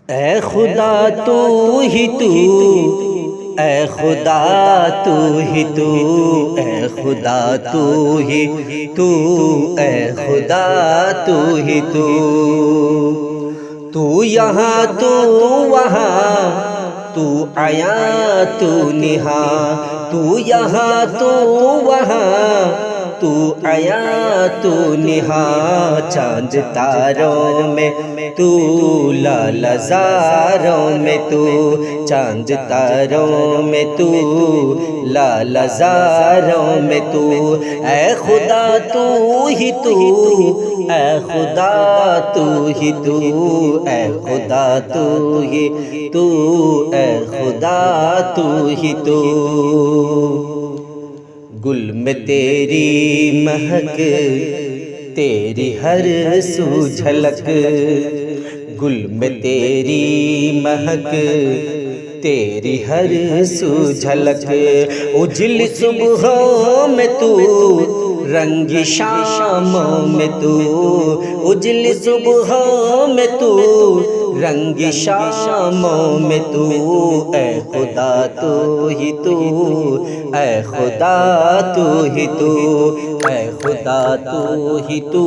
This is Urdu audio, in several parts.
اے خدا تو ہی تو، اے خدا تو ہی تو، اے خدا تو ہی تو، اے خدا تو ہی تو، تو یہاں تو وہاں، تو عیاں تو نہاں، تو یہاں تو وہاں، تو عیاں تو نہاں، چاند تاروں میں تو، لال زاروں میں تو، چاند تاروں میں تو، لال زاروں میں تو، اے خدا تو ہی تو، اے خدا تو ہی تو، اے خدا تو ہی تو، اے خدا تو ہی تو، گل میں تیری مہک، تیری ہر سو جھلک، گل میں تیری مہک، تیری ہر سو جھلک، اجل صبحوں میں تو، رنگ شاموں میں تو، اجل صبحوں میں تو، رنگ شاموں میں تو، اے خدا تو ہی تو، اے خدا تو ہی تو، اے خدا تو ہی تو،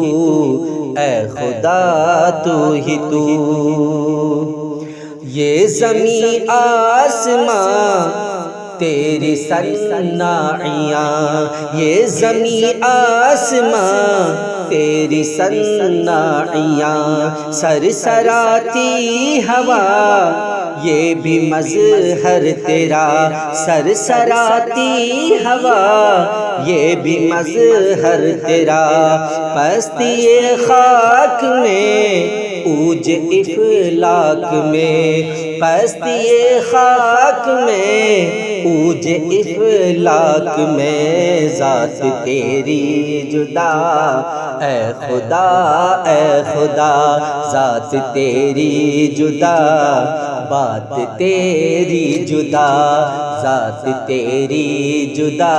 اے خدا تو ہی تو، یہ زمین آسمان تیری صنائیاں، یہ زمین آسمان تیری صنائیاں، سرسراتی ہوا یہ بھی مظہر تیرا، سرسراتی ہوا یہ بھی مظہر تیرا، پستی خاک میں اوج افلاک میں، پستی خاک میں اوج افلاک میں، ذات تیری جدا، اے خدا اے خدا، ذات تیری جدا، بات تیری جدا، ذات تیری جدا،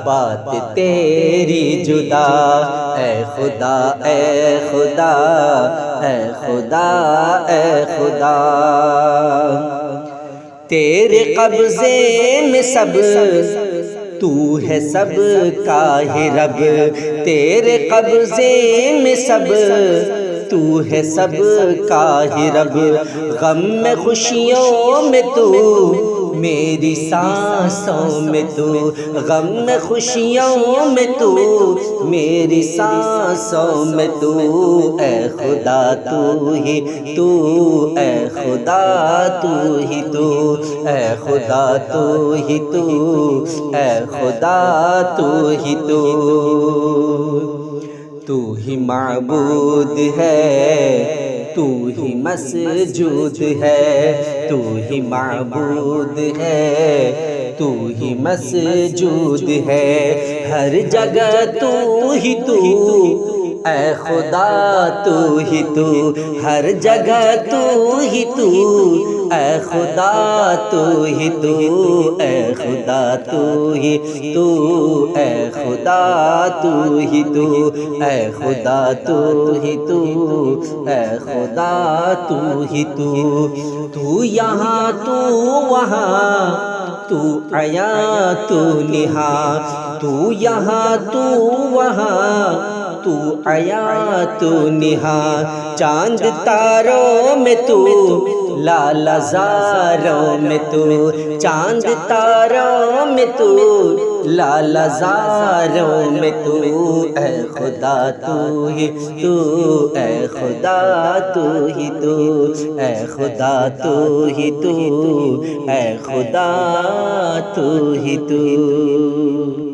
بات تیری جدا، اے خدا اے خدا، اے خدا اے خدا، تیرے قبضے میں سب، تو ہے سب کا ہی رب، تیرے قبضے میں سب، تو ہے سب کا ہی رب، غم میں خوشیوں میں تو، میری سانسوں میں تو، غم میں خوشیوں میں تو، میری سانسوں میں تو، اے خدا تو ہی تو، اے خدا تو ہی تو، اے خدا تو ہی تو، اے خدا تو ہی تو، تو ہی معبود ہے، تو ہی مسجود ہے، تو ہی معبود ہے، تو ہی مسجود ہے، ہر جگہ تو ہی تو، اے خدا تو ہی تو، ہر جگہ تو ہی تو، اے خدا تو ہی تو، اے خدا تو ہی تو، اے خدا تو ہی تو، اے خدا تو ہی تو، اے خدا تو ہی تو، تو یہاں تو وہاں، تو عیاں تو نہاں، تو یہاں تو وہاں، تو عیاں تو نہاں، چاند تاروں میں تو، لال زاروں میں تو، چاند تاروں میں تو، لال زاروں میں تو، اے خدا تو ہی تو، اے خدا تو ہی تو، اے خدا تو ہی تو، اے خدا تو ہی تو۔